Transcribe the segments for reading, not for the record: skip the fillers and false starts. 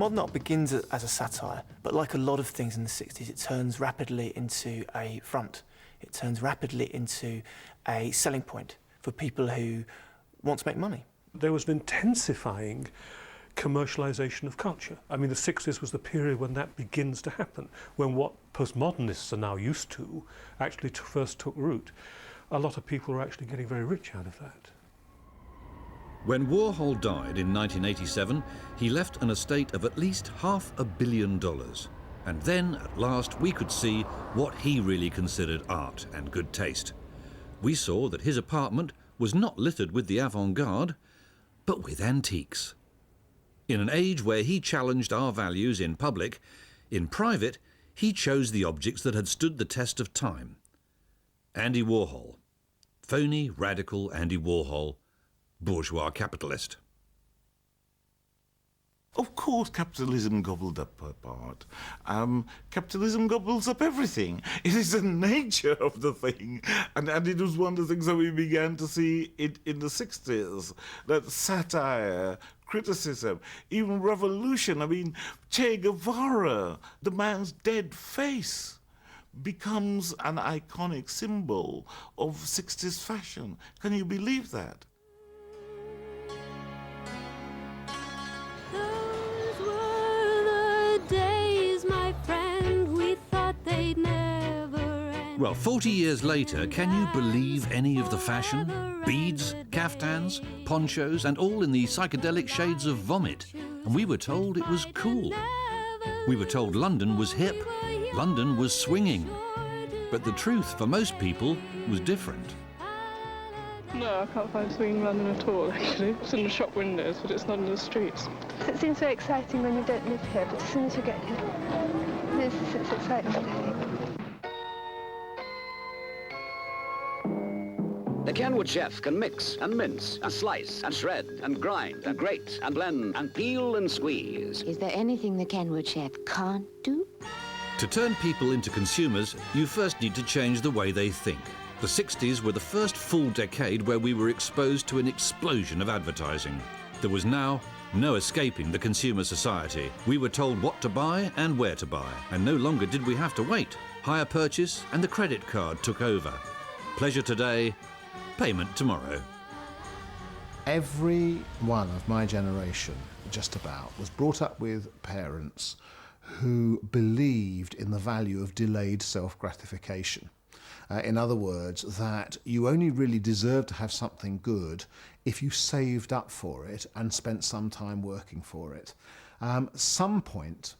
Modern art begins as a satire, but like a lot of things in the 60s, it turns rapidly into a front. It turns rapidly into a selling point for people who want to make money. There was an intensifying commercialisation of culture. I mean, the 60s was the period when that begins to happen, when what postmodernists are now used to actually first took root. A lot of people are actually getting very rich out of that. When Warhol died in 1987, he left an estate of at least $500 million. And then, at last, we could see what he really considered art and good taste. We saw that his apartment was not littered with the avant-garde, but with antiques. In an age where he challenged our values in public, in private, he chose the objects that had stood the test of time. Andy Warhol. Phony, radical Andy Warhol. Bourgeois capitalist. Of course, capitalism gobbled up art. Capitalism gobbles up everything. It is the nature of the thing. And it was one of the things that we began to see it in the 60s. That satire, criticism, even revolution. I mean, Che Guevara, the man's dead face, becomes an iconic symbol of 60s fashion. Can you believe that? Well, 40 years later, can you believe any of the fashion? Beads, caftans, ponchos, and all in the psychedelic shades of vomit. And we were told it was cool. We were told London was hip, London was swinging. But the truth for most people was different. No, I can't find swinging London at all, actually. It's in the shop windows, but it's not in the streets. It seems very exciting when you don't live here, but as soon as you get here, it's exciting. The Kenwood chef can mix and mince and slice and shred and grind and grate and blend and peel and squeeze. Is there anything the Kenwood chef can't do? To turn people into consumers, you first need to change the way they think. The 60s were the first full decade where we were exposed to an explosion of advertising. There was now no escaping the consumer society. We were told what to buy and where to buy, and no longer did we have to wait. Hire purchase and the credit card took over. Pleasure today, payment tomorrow. Every one of my generation, just about, was brought up with parents who believed in the value of delayed self-gratification. In other words, that you only really deserve to have something good if you saved up for it and spent some time working for it. Some point,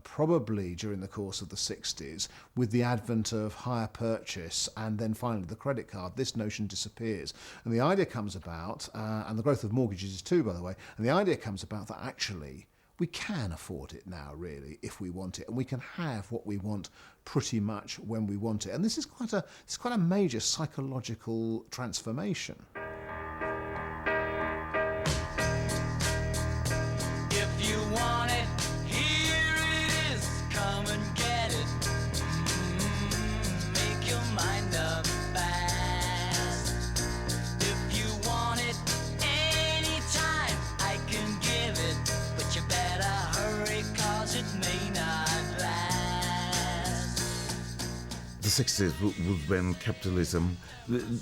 probably during the course of the 60s, with the advent of hire purchase and then finally the credit card, this notion disappears. And the idea comes about, and the growth of mortgages too, by the way, and the idea comes about that actually we can afford it now, really, if we want it, and we can have what we want pretty much when we want it. And this is quite a major psychological transformation. If you want it, here it is. Come and get it. Make your mind up fast. If you want it anytime, I can give it. But you better hurry, 'cause it may not last. The 60s was when capitalism,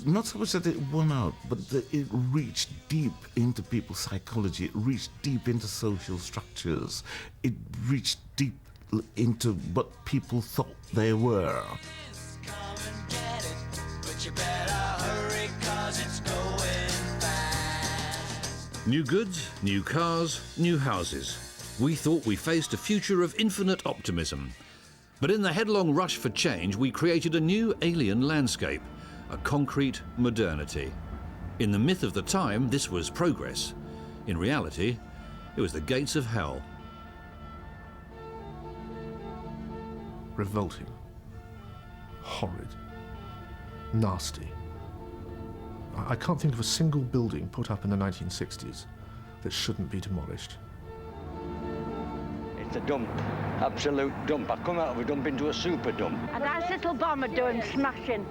not so much that it won out, but that it reached deep into people's psychology, it reached deep into social structures, it reached deep into what people thought they were. Come and get it, but you better hurry, 'cause it's going fast. New goods, new cars, new houses. We thought we faced a future of infinite optimism. But in the headlong rush for change, we created a new alien landscape, a concrete modernity. In the myth of the time, this was progress. In reality, it was the gates of hell. Revolting. Horrid. Nasty. I can't think of a single building put up in the 1960s that shouldn't be demolished. It's a dump, absolute dump. I've come out of a dump into a super dump. A nice little bomber doing smashing.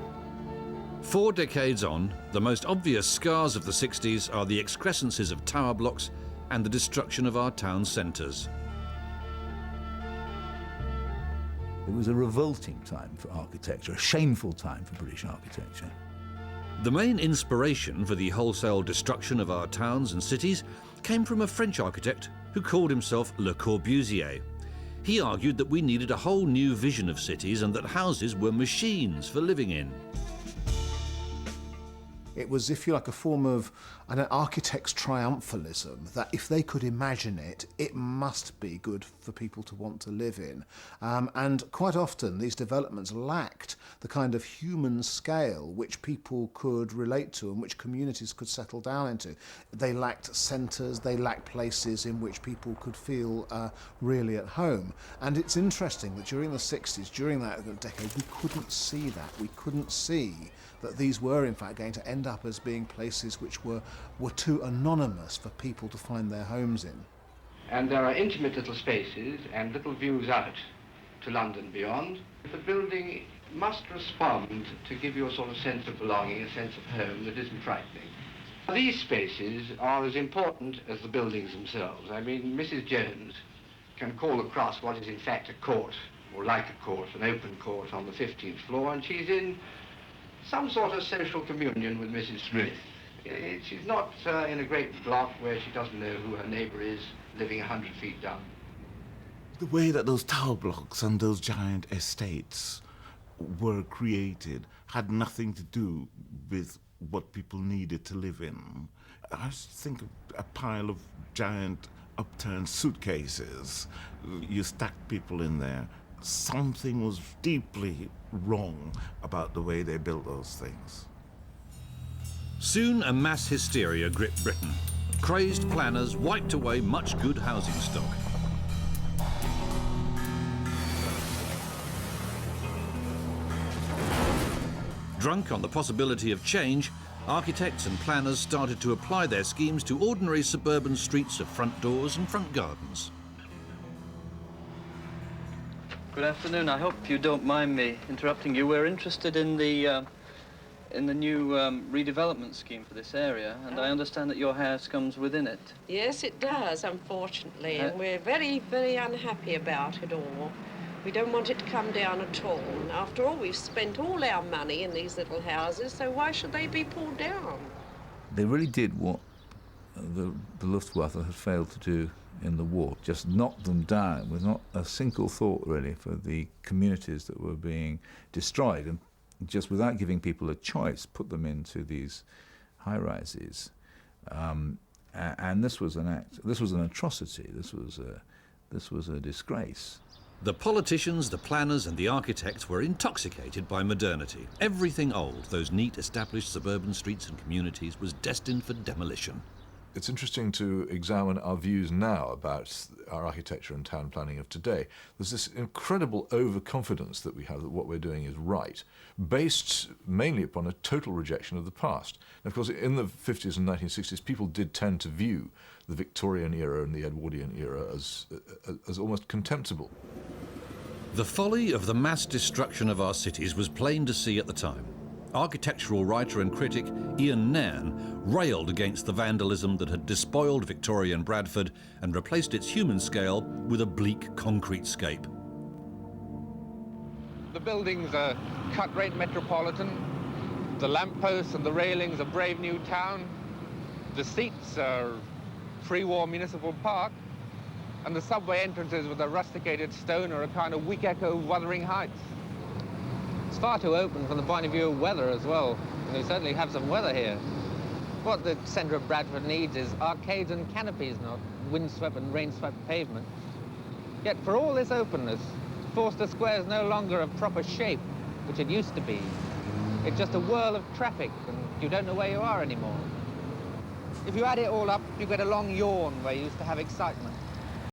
4 decades on, the most obvious scars of the 60s are the excrescences of tower blocks and the destruction of our town centres. It was a revolting time for architecture, a shameful time for British architecture. The main inspiration for the wholesale destruction of our towns and cities came from a French architect who called himself Le Corbusier. He argued that we needed a whole new vision of cities and that houses were machines for living in. It was, if you like, a form of an architect's triumphalism, that if they could imagine it, it must be good for people to want to live in. And quite often these developments lacked the kind of human scale which people could relate to and which communities could settle down into. They lacked centres, they lacked places in which people could feel really at home. And it's interesting that during the 60s, during that decade, we couldn't see that. We couldn't see that these were in fact going to end up as being places which were too anonymous for people to find their homes in. And there are intimate little spaces and little views out to London beyond. The building must respond to give you a sort of sense of belonging, a sense of home that isn't frightening. These spaces are as important as the buildings themselves. I mean, Mrs. Jones can call across what is in fact a court, or like a court, an open court on the 15th floor, and she's in some sort of social communion with Mrs. Smith. She's not in a great block where she doesn't know who her neighbour is living 100 feet down. The way that those tower blocks and those giant estates were created had nothing to do with what people needed to live in. I just think of a pile of giant upturned suitcases. You stacked people in there. Something was deeply wrong about the way they built those things. Soon a mass hysteria gripped Britain. Crazed planners wiped away much good housing stock. Drunk on the possibility of change, architects and planners started to apply their schemes to ordinary suburban streets of front doors and front gardens. Good afternoon. I hope you don't mind me interrupting you. We're interested in the new redevelopment scheme for this area, and I understand that your house comes within it. Yes, it does, unfortunately, and we're very, very unhappy about it all. We don't want it to come down at all. And after all, we've spent all our money in these little houses, so why should they be pulled down? They really did what the Luftwaffe had failed to do in the war, just knocked them down with not a single thought really for the communities that were being destroyed, and just without giving people a choice put them into these high-rises. And this was an act, this was an atrocity, this was a disgrace. The politicians, the planners and the architects were intoxicated by modernity. Everything old, those neat established suburban streets and communities, was destined for demolition. It's interesting to examine our views now about our architecture and town planning of today. There's this incredible overconfidence that we have that what we're doing is right, based mainly upon a total rejection of the past. And of course, in the 50s and 1960s, people did tend to view the Victorian era and the Edwardian era as almost contemptible. The folly of the mass destruction of our cities was plain to see at the time. Architectural writer and critic Ian Nairn railed against the vandalism that had despoiled Victorian Bradford and replaced its human scale with a bleak concrete scape. The buildings are cut-rate metropolitan, the lampposts and the railings are Brave New Town, the seats are pre-war municipal park, and the subway entrances with the rusticated stone are a kind of weak echo of Wuthering Heights. It's far too open from the point of view of weather as well. And we certainly have some weather here. What the centre of Bradford needs is arcades and canopies, not windswept and rain-swept pavement. Yet for all this openness, Forster Square is no longer a proper shape, which it used to be. It's just a whirl of traffic, and you don't know where you are anymore. If you add it all up, you get a long yawn where you used to have excitement.